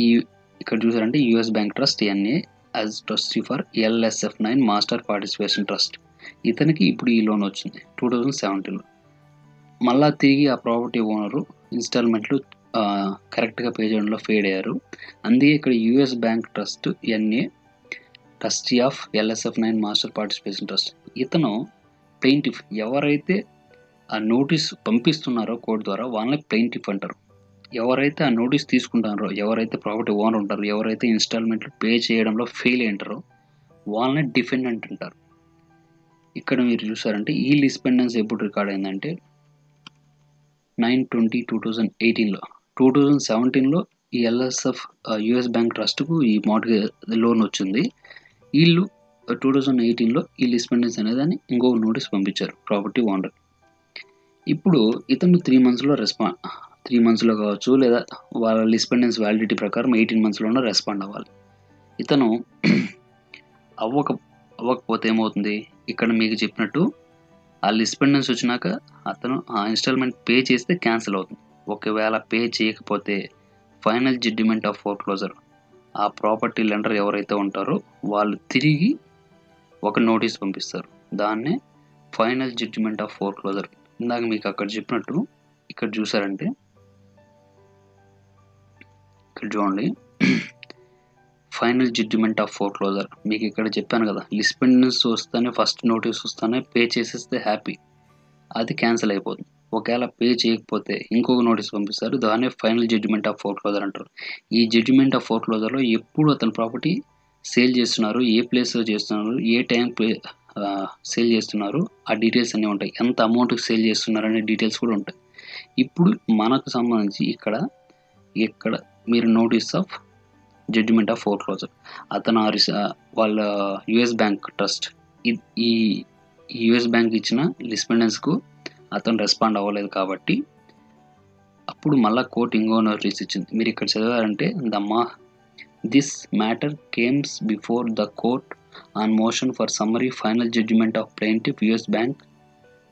S1: ఈ ఇక్కడ చూసారంటే US bank trust NA as trustee for LSF9 master participation trust ఇతనికి ఇప్పుడు ఈ లోన్ వచ్చింది 2017లో. మళ్ళా తిరిగి ఆ ప్రాపర్టీ ఓనరు ఇన్స్టాల్మెంట్లు కరెక్ట్గా పే చేయడంలో ఫెయిల్ అయ్యారు. అందుకే ఇక్కడ US bank trust NA trustee of LSF9 master participation trust ఇతను ప్లెయింటిఫ్. ఎవరైతే ఆ నోటీస్ పంపిస్తున్నారో కోర్టు ద్వారా వాళ్ళని ప్లెయింటిఫ్ అంటారు. ఎవరైతే ఆ నోటీస్ తీసుకుంటారో, ఎవరైతే ప్రాపర్టీ ఓనర్ ఉంటారో, ఎవరైతే ఇన్స్టాల్మెంట్లు పే చేయడంలో ఫెయిల్ అయ్యింటారో వాళ్ళని డిఫెండెంట్ అంటారు. ఇక్కడ మీరు చూసారంటే ఈ లిస్పెండెన్స్ ఎప్పుడు రికార్డ్ అయిందంటే 9/20/2018లో. 2017లో ఈ US బ్యాంక్ ట్రస్ట్కు ఈ మార్గేజ్ లోన్ వచ్చింది. వీళ్ళు 2018లో ఈ లిస్పెండెన్స్ అనేదాన్ని ఇంకో నోటీస్ పంపించారు ప్రాపర్టీ ఓనర్. ఇప్పుడు ఇతను 3 మంత్స్లో 3 మంత్స్లో కావచ్చు లేదా వాళ్ళ లిస్పెండెన్స్ వ్యాలిడిటీ ప్రకారం 18 మంత్స్లోనే రెస్పాండ్ అవ్వాలి. ఇతను అవ్వకపోతే ఏమవుతుంది, ఇక్కడ మీకు చెప్పినట్టు ఆ లిస్పెండెన్స్ వచ్చినాక అతను ఆ ఇన్స్టాల్మెంట్ పే చేస్తే క్యాన్సిల్ అవుతుంది. ఒకవేళ పే చేయకపోతే ఫైనల్ జడ్జిమెంట్ ఆఫ్ ఫోర్క్లోజర్ ఆ ప్రాపర్టీ లెండర్ ఎవరైతే ఉంటారో వాళ్ళు తిరిగి ఒక నోటీస్ పంపిస్తారు, దాన్నే ఫైనల్ జడ్జిమెంట్ ఆఫ్ ఫోర్క్లోజర్. ఇందాక మీకు అక్కడ చెప్పినట్టు ఇక్కడ చూసారంటే ఇక్కడ చూడండి ఫైనల్ జడ్జిమెంట్ ఆఫ్ ఫోర్క్లోజర్ మీకు ఇక్కడ చెప్పాను కదా, లిస్పెండెన్స్ వస్తేనే ఫస్ట్ నోటీస్ వస్తేనే పే చేసేస్తే హ్యాపీ, అది క్యాన్సిల్ అయిపోతుంది. ఒకవేళ పే చేయకపోతే ఇంకొక నోటీస్ పంపిస్తారు, దాన్నే ఫైనల్ జడ్జిమెంట్ ఆఫ్ ఫోర్క్లోజర్ అంటారు. ఈ జడ్జిమెంట్ ఆఫ్ ఫోర్క్లోజర్లో ఎప్పుడు అతని ప్రాపర్టీ సేల్ చేస్తున్నారు, ఏ ప్లేస్లో చేస్తున్నారు, ఏ టైం సేల్ చేస్తున్నారు, ఆ డీటెయిల్స్ అన్నీ ఉంటాయి. ఎంత అమౌంట్కి సేల్ చేస్తున్నారు అనే డీటెయిల్స్ కూడా ఉంటాయి. ఇప్పుడు మనకు సంబంధించి ఇక్కడ మీరు notice of judgement of foreclosure అతను వాళ్ళ US బ్యాంక్ ట్రస్ట్ ఈ US బ్యాంక్ ఇచ్చిన లిస్పెండెన్స్కు అతను రెస్పాండ్ అవ్వలేదు కాబట్టి అప్పుడు మళ్ళీ కోర్టు ఇంకో నోటీస్ ఇచ్చింది. మీరు ఇక్కడ చదివారంటే this matter came before the court on motion for summary final judgement of plaintiff US bank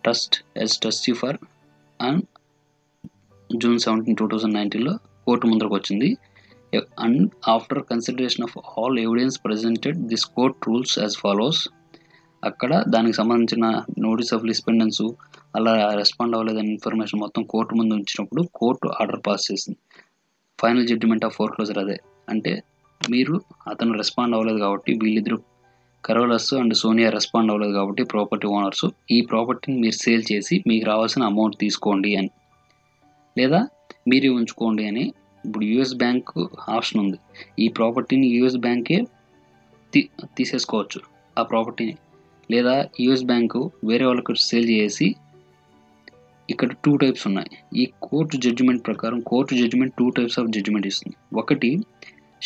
S1: trust as trustee for and June 17, 2019లో కోర్టు ముందరకు వచ్చింది. And after consideration of all evidence presented this court rules as follows. అక్కడ దానికి సంబంధించిన notice of lis pendens అలా respond అవ్వలేదని information మొత్తం court ముందు ఉంచినప్పుడు కోర్టు ఆర్డర్ పాస్ చేసింది. ఫైనల్ జడ్జిమెంట్ ఆఫ్ ఫోర్క్లోజర్ అదే అంటే అతను రెస్పాండ్ అవ్వలేదు కాబట్టి వీళ్ళిద్దరూ కరోలస్ అండ్ సోనియా రెస్పాండ్ అవ్వలేదు కాబట్టి ప్రాపర్టీ ఓనర్స్ ఈ ప్రాపర్టీని మీరు సేల్ చేసి మీకు రావాల్సిన అమౌంట్ తీసుకోండి అని, లేదా మీరే ఉంచుకోండి అని. ఇప్పుడు యూఎస్ బ్యాంక్ ఆప్షన్ ఉంది. ఈ ప్రాపర్టీని యూఎస్ బ్యాంకే తీసేసుకోవచ్చు ఆ ప్రాపర్టీని, లేదా యూఎస్ బ్యాంకు వేరే వాళ్ళకి సేల్ చేసి. ఇక్కడ 2 టైప్స్ ఉన్నాయి. ఈ కోర్టు జడ్జిమెంట్ ప్రకారం court judgement 2 types of judgement ఇస్తుంది. ఒకటి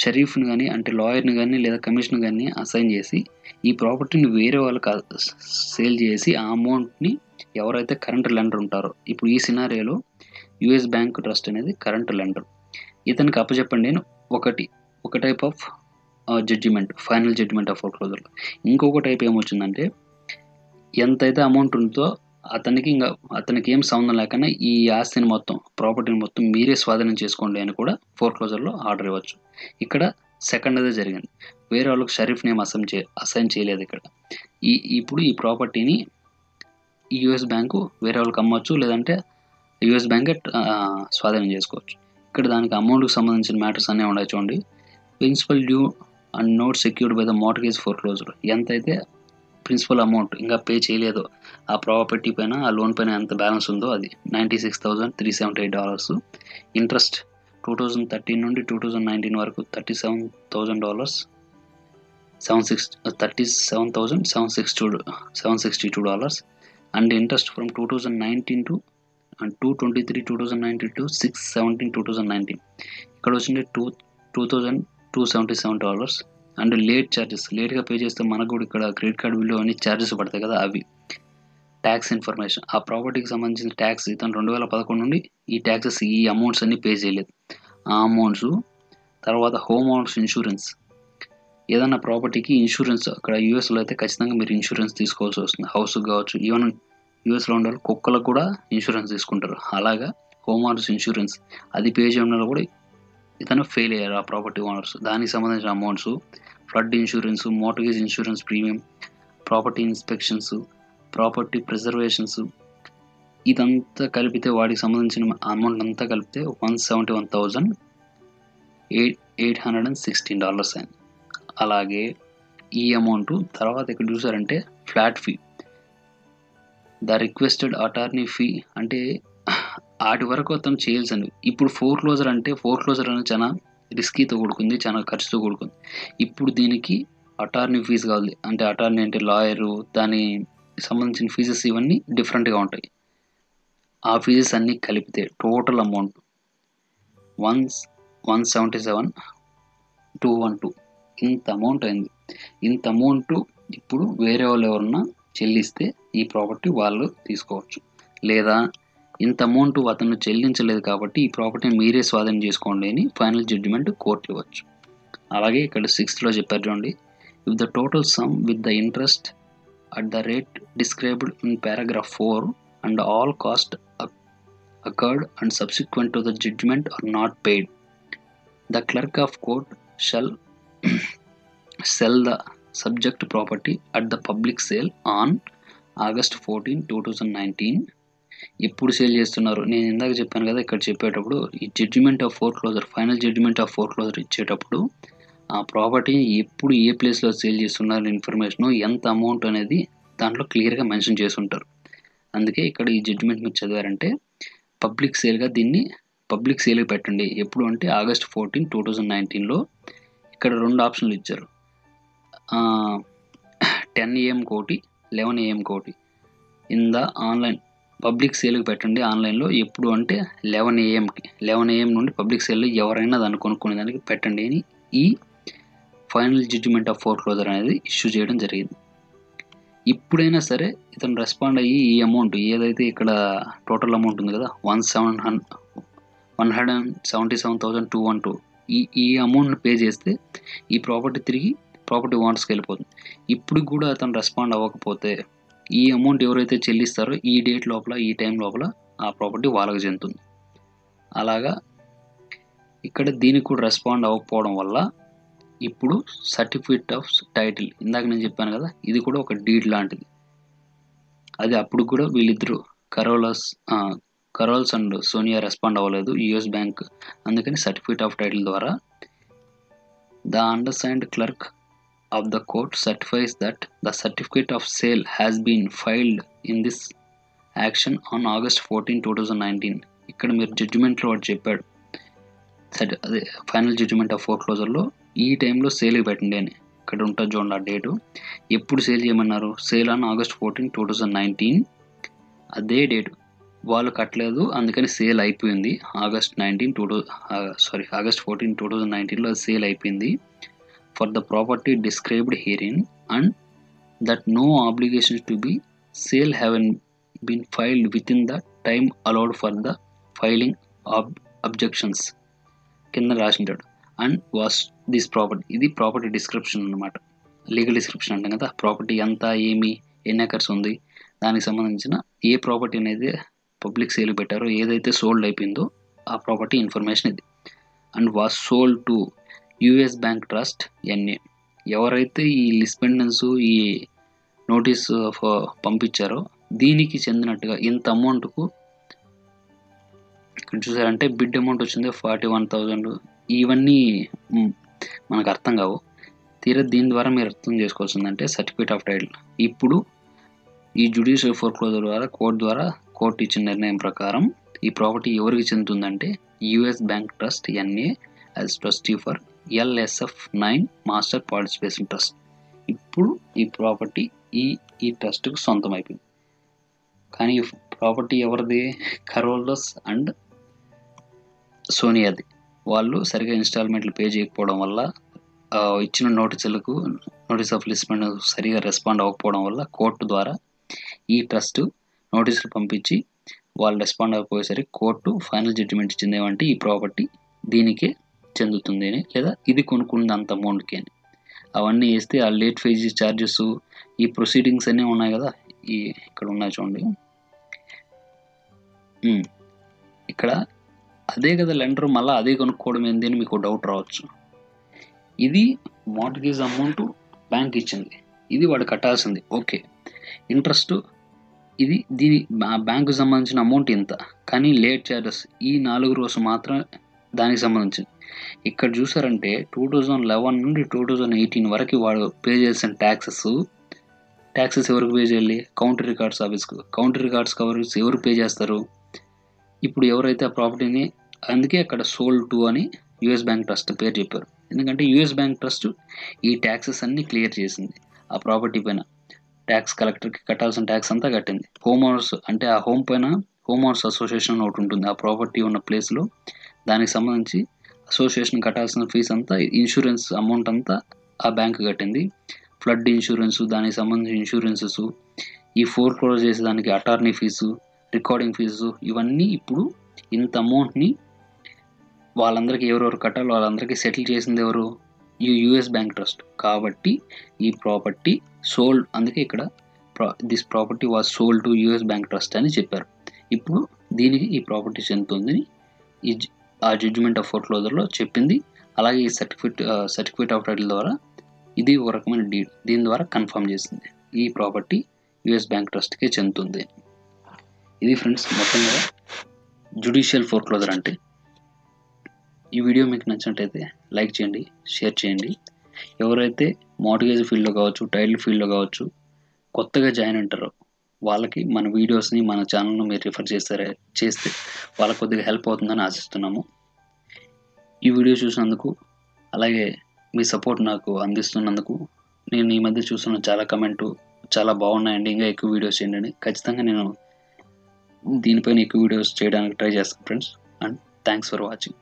S1: షరీఫ్ని కానీ అంటే లాయర్ని కానీ లేదా కమిషన్ కానీ అసైన్ చేసి ఈ ప్రాపర్టీని వేరే వాళ్ళకి సేల్ చేసి ఆ అమౌంట్ని ఎవరైతే కరెంట్ లెండర్ ఉంటారో, ఇప్పుడు ఈ సినారియోలో యూఎస్ బ్యాంక్ ట్రస్ట్ అనేది కరెంట్ లెండర్, ఇతనికి అప్పచెప్పండి అని ఒక type of judgement, final judgement of ఫోర్క్లోజర్లో. ఇంకొక టైప్ ఏమొచ్చిందంటే ఎంతైతే అమౌంట్ ఉందో అతనికి ఏం సంబంధం లేకుండా ఈ ఆస్తిని మొత్తం, ప్రాపర్టీని మొత్తం మీరే స్వాధీనం చేసుకోండి అని కూడా ఫోర్క్లోజర్లో ఆర్డర్ ఇవ్వచ్చు. ఇక్కడ సెకండ్ అదే జరిగింది. వేరే వాళ్ళకి షరీఫ్ నేమ్ అసైన్ చేయలేదు. ఇక్కడ ఇప్పుడు ఈ ప్రాపర్టీని యూఎస్ బ్యాంకు వేరే వాళ్ళకి అమ్మవచ్చు, లేదంటే యూఎస్ బ్యాంకే స్వాధీనం చేసుకోవచ్చు. ఇక్కడ దానికి అమౌంట్కి సంబంధించిన మ్యాటర్స్ అన్నీ ఉన్నాయి చూడండి. Principal due and note secured by the mortgage foreclosure, ఎంతైతే ప్రిన్సిపల్ అమౌంట్ ఇంకా పే చేయలేదో ఆ ప్రాపర్టీ పైన, ఆ లోన్ పైన ఎంత బ్యాలెన్స్ ఉందో అది $96,378. ఇంట్రెస్ట్ 2013 నుండి 2019 వరకు $37,762 and interest from 2019 to 2/23/2019 to 6/17/2019 ఇక్కడ వచ్చింది $2,277. అండ్ లేట్ ఛార్జెస్, లేట్గా పే చేస్తే మనకు కూడా ఇక్కడ క్రెడిట్ కార్డ్ బిల్లు అన్ని ఛార్జెస్ పడతాయి కదా, అవి. ట్యాక్స్ ఇన్ఫర్మేషన్, ఆ ప్రాపర్టీకి సంబంధించిన ట్యాక్స్ ఇతను 2011 నుండి ఈ ట్యాక్సెస్, ఈ అమౌంట్స్ అన్ని పే చేయలేదు. ఆ అమౌంట్స్ తర్వాత హోమ్ ఓనర్స్ ఇన్సూరెన్స్, ఏదైనా ప్రాపర్టీకి ఇన్సూరెన్స్ అక్కడ యూఎస్లో అయితే ఖచ్చితంగా మీరు ఇన్సూరెన్స్ తీసుకోవాల్సి వస్తుంది. హౌస్కి కావచ్చు, ఈవెన్ యూఎస్లో ఉండే కుక్కలకు కూడా ఇన్సూరెన్స్ తీసుకుంటారు. అలాగా హోమ్ ఓనర్స్ ఇన్సూరెన్స్ అది పే చేయడంలో కూడా ఇతను ఫెయిల్ అయ్యారు ఆ ప్రాపర్టీ ఓనర్స్. దానికి సంబంధించిన amounts, flood insurance, mortgage insurance premium, property inspections, property preservations, ఇదంతా కలిపితే వాటికి సంబంధించిన అమౌంట్ అంతా కలిపితే $171,816 అయింది. అలాగే ఈ అమౌంట్ తర్వాత ఇక్కడ చూసారంటే flat fee, the requested attorney fee, అంటే వాటి వరకు అతను చేయాల్సింది. ఇప్పుడు ఫోర్క్లోజర్ అనేది చాలా రిస్కీతో కూడుకుంది, చాలా ఖర్చుతో కూడుకుంది. ఇప్పుడు దీనికి అటార్నీ ఫీజు కావాలి. అంటే అటార్నీ అంటే లాయరు, దాని సంబంధించిన ఫీజెస్ ఇవన్నీ డిఫరెంట్గా ఉంటాయి. ఆ ఫీజెస్ అన్నీ కలిపితే టోటల్ అమౌంట్ 177,212 ఇంత అమౌంట్ అయింది. ఇంత అమౌంట్ ఇప్పుడు వేరే వాళ్ళు ఎవరన్నా చెల్లిస్తే ఈ ప్రాపర్టీ వాళ్ళు తీసుకోవచ్చు, లేదా ఇంత అమౌంట్ అతను చెల్లించలేదు కాబట్టి ఈ ప్రాపర్టీని మీరే స్వాధీనం చేసుకోండి అని ఫైనల్ జడ్జిమెంట్ కోర్టు ఇవ్వచ్చు. అలాగే ఇక్కడ 6th చెప్పారు చూడండి, if the total some with the interest at the rate described in paragraph 4 and all costs occurred and subsequent to the judgment are not paid, the clerk of court shall sell the subject property at the public sale on August 14, 2019. ఎప్పుడు sale చేస్తున్నారు, నేను ఇందాక చెప్పాను కదా, ఇక్కడ చెప్పేటప్పుడు ఈ judgement of foreclosure, final judgement of foreclosure ఇచ్చేటప్పుడు ఆ ప్రాపర్టీని ఎప్పుడు ఏ ప్లేస్లో సేల్ చేస్తున్నారు ఇన్ఫర్మేషన్, ఎంత అమౌంట్ అనేది దాంట్లో క్లియర్గా మెన్షన్ చేసి ఉంటారు. అందుకే ఇక్కడ ఈ జడ్జిమెంట్ మీరు చదివారంటే పబ్లిక్ సేల్గా దీన్ని పబ్లిక్ సేల్గా పెట్టండి. ఎప్పుడు అంటే August 14, 2019లో ఇక్కడ 2 ఆప్షన్లు ఇచ్చారు. 10 AM కోటి, 11 AM కోటి. ఇన్ ద ఆన్లైన్ పబ్లిక్ సేల్కి పెట్టండి ఆన్లైన్లో ఎప్పుడు అంటే 11 AMకి, 11 AM నుండి పబ్లిక్ సేల్లో ఎవరైనా దాన్ని కొనుక్కునే దానికి పెట్టండి అని ఈ ఫైనల్ జడ్జిమెంట్ ఆఫ్ ఫోర్క్లోజర్ అనేది ఇష్యూ చేయడం జరిగింది. ఇప్పుడైనా సరే ఇతను రెస్పాండ్ అయ్యి ఈ అమౌంట్ ఏదైతే ఇక్కడ టోటల్ అమౌంట్ ఉంది కదా 177,212 ఈ అమౌంట్ని పే చేస్తే ఈ ప్రాపర్టీ తిరిగి ప్రాపర్టీ ఓనర్స్కి వెళ్ళిపోతుంది. ఇప్పుడు కూడా అతను రెస్పాండ్ అవ్వకపోతే ఈ అమౌంట్ ఎవరైతే చెల్లిస్తారో ఈ డేట్ లోపల, ఈ టైం లోపల ఆ ప్రాపర్టీ వాళ్ళకి చెందుతుంది. అలాగా ఇక్కడ దీనికి కూడా రెస్పాండ్ అవ్వకపోవడం వల్ల ఇప్పుడు సర్టిఫికేట్ ఆఫ్ టైటిల్, ఇందాక నేను చెప్పాను కదా, ఇది కూడా ఒక డీడ్ లాంటిది. అది అప్పుడు కూడా వీళ్ళిద్దరూ కరోల్స్ అండ్ సోనియా రెస్పాండ్ అవ్వలేదు యూఎస్ బ్యాంక్, అందుకని సర్టిఫికేట్ ఆఫ్ టైటిల్ ద్వారా the undersigned clerk of the court certifies that the certificate of sale has been filed in this action on August 14, 2019. ఇక్కడ మీరు జడ్జిమెంట్లో వాడు చెప్పాడు, అదే ఫైనల్ జడ్జిమెంట్ ఆఫ్ ఫోర్క్లోజర్లో ఈ టైంలో సేల్ పెట్టండి అని. ఇక్కడ ఉంటుంది చూడండి ఆ డేటు, ఎప్పుడు సేల్ చేయమన్నారు, సేల్ ఆన్ August 14, 2019. అదే డేటు వాళ్ళు కట్టలేదు, అందుకని సేల్ అయిపోయింది. August 14, 2019లో సేల్ అయిపోయింది. For the property described herein, and that no obligations to be sale have been filed within the time allowed for the filing of objections కింద రాసింటాడు. And was this property, ఇది property description అనమాట, legal description అంటాం కదా. Property ఎంత, ఏమి, ఎన్ని acres ఉంది, దానికి సంబంధించిన ఏ ప్రాపర్టీ అనేది పబ్లిక్ సేల్ పెట్టారో, ఏదైతే సోల్డ్ అయిపోయిందో ఆ ప్రాపర్టీ ఇన్ఫర్మేషన్ ఇది. And was sold to US bank trust NA. ఎవరైతే ఈ లిస్పెండెన్స్ ఈ నోటీస్ పంపించారో దీనికి చెందినట్టుగా ఇంత అమౌంట్కు ఇక్కడ చూసారంటే బిడ్ అమౌంట్ వచ్చింది 41,000. ఇవన్నీ మనకు అర్థం కావు. తీరా దీని ద్వారా మీరు అర్థం చేసుకోవాల్సిందంటే సర్టిఫికేట్ ఆఫ్ టైటిల్. ఇప్పుడు ఈ జ్యుడిషియల్ ఫోర్క్లోజర్ ద్వారా కోర్టు ఇచ్చిన నిర్ణయం ప్రకారం ఈ ప్రాపర్టీ ఎవరికి చెందుతుందంటే US bank trust NA as trustee for LSF9 master participation trust. ఇప్పుడు ఈ ప్రాపర్టీ ఈ ట్రస్ట్కు సొంతం అయిపోయింది. కానీ ఈ ప్రాపర్టీ ఎవరిది, కరోల్స్ అండ్ సోనియాది. వాళ్ళు సరిగా ఇన్స్టాల్మెంట్లు పే చేయకపోవడం వల్ల, ఇచ్చిన నోటీస్ ఆఫ్ లిస్ట్మెంట్ సరిగా రెస్పాండ్ అవ్వకపోవడం వల్ల కోర్టు ద్వారా ఈ ట్రస్ట్ నోటీసులు పంపించి వాళ్ళు రెస్పాండ్ అవ్వకపోయేసరికి కోర్టు ఫైనల్ జడ్జిమెంట్ ఇచ్చింది ఏమంటే ఈ ప్రాపర్టీ దీనికే చెందుతుంది అని, లేదా ఇది కొనుక్కున్నది అంత అమౌంట్కి అని. అవన్నీ వేస్తే ఆ లేట్ ఫీజు ఛార్జెస్, ఈ ప్రొసీడింగ్స్ అన్నీ ఉన్నాయి కదా, ఇక్కడ ఉన్నాయి చూడండి. ఇక్కడ అదే కదా లెండర్ మళ్ళీ అదే కొనుక్కోవడం ఏంది అని మీకు డౌట్ రావచ్చు. ఇది మార్ట్గేజ్ అమౌంట్ బ్యాంక్ ఇచ్చింది, ఇది వాడు కట్టాల్సింది, ఓకే. ఇంట్రెస్ట్ ఇది బ్యాంకు సంబంధించిన అమౌంట్ ఇంత, కానీ లేట్ ఛార్జెస్ ఈ 4 రోజులు మాత్రం దానికి సంబంధించింది. ఇక్కడ చూసారంటే 2011 నుండి 2018 వరకు వాడు పే చేసిన ట్యాక్సెస్ ఎవరికి పే చేయాలి, కౌంటీ రికార్డ్స్ ఆఫీస్కు. కౌంటీ రికార్డ్స్ ఎవరు పే చేస్తారు, ఇప్పుడు ఎవరైతే ఆ ప్రాపర్టీని, అందుకే అక్కడ సోల్డ్ టు అని యుఎస్ బ్యాంక్ ట్రస్ట్ పేరు చెప్పారు. ఎందుకంటే యుఎస్ బ్యాంక్ ట్రస్ట్ ఈ ట్యాక్సెస్ అన్నీ క్లియర్ చేసింది. ఆ ప్రాపర్టీ పైన ట్యాక్స్ కలెక్టర్కి కట్టాల్సిన ట్యాక్స్ అంతా కట్టింది. హోమ్ ఓనర్స్ అంటే ఆ హోమ్ పైన హోమ్ ఓనర్స్ అసోసియేషన్ ఒకటి ఉంటుంది ఆ ప్రాపర్టీ ఉన్న ప్లేస్లో, దానికి సంబంధించి అసోసియేషన్ కట్టాల్సిన ఫీజు అంతా, ఇన్సూరెన్స్ అమౌంట్ అంతా ఆ బ్యాంక్ కట్టింది. ఫ్లడ్ ఇన్సూరెన్స్, దానికి సంబంధించిన ఇన్సూరెన్సెస్, ఈ ఫోర్క్లోజ్ చేసేదానికి అటార్నీ ఫీజు, రికార్డింగ్ ఫీజు, ఇవన్నీ ఇప్పుడు ఇంత అమౌంట్ని వాళ్ళందరికీ ఎవరెవరు కట్టాలో వాళ్ళందరికీ సెటిల్ చేసింది ఎవరు, ఈ యుఎస్ బ్యాంక్ ట్రస్ట్. కాబట్టి ఈ ప్రాపర్టీ సోల్డ్, అందుకే ఇక్కడ this property was sold to US bank trust అని చెప్పారు. ఇప్పుడు దీనికి ఈ ప్రాపర్టీ చెందుతుందని ఆ జడ్జిమెంట్ ఆఫ్ ఫోర్క్లోజర్లో చెప్పింది. అలాగే ఈ సర్టిఫికేట్ ఆఫ్ టైటిల్ ద్వారా ఇది ఒక రకమైన డీడ్, దీని ద్వారా కన్ఫర్మ్ చేసింది ఈ ప్రాపర్టీ యుఎస్ బ్యాంక్ ట్రస్ట్కే చెందుతుంది. ఇది ఫ్రెండ్స్ మొత్తంగా జ్యుడిషియల్ ఫోర్క్లోజర్ అంటే. ఈ వీడియో మీకు నచ్చినట్టయితే లైక్ చేయండి, షేర్ చేయండి. ఎవరైతే మార్ట్గేజ్ ఫీల్డ్లో కావచ్చు, టైటిల్ ఫీల్డ్లో కావచ్చు కొత్తగా జాయిన్ ఉంటారో వాళ్ళకి మన వీడియోస్ని, మన ఛానల్ను మీరు రిఫర్ చేస్తే వాళ్ళకి కొద్దిగా హెల్ప్ అవుతుందని ఆశిస్తున్నాము. ఈ వీడియో చూసినందుకు, అలాగే మీ సపోర్ట్ నాకు అందిస్తున్నందుకు, నేను ఈ మధ్య చూస్తున్న చాలా కమెంటు చాలా బాగున్నాయండి, ఇంకా ఎక్కువ వీడియోస్ చేయండి. ఖచ్చితంగా నేను దీనిపైన ఎక్కువ వీడియోస్ చేయడానికి ట్రై చేస్తాను friends. And thanks for watching.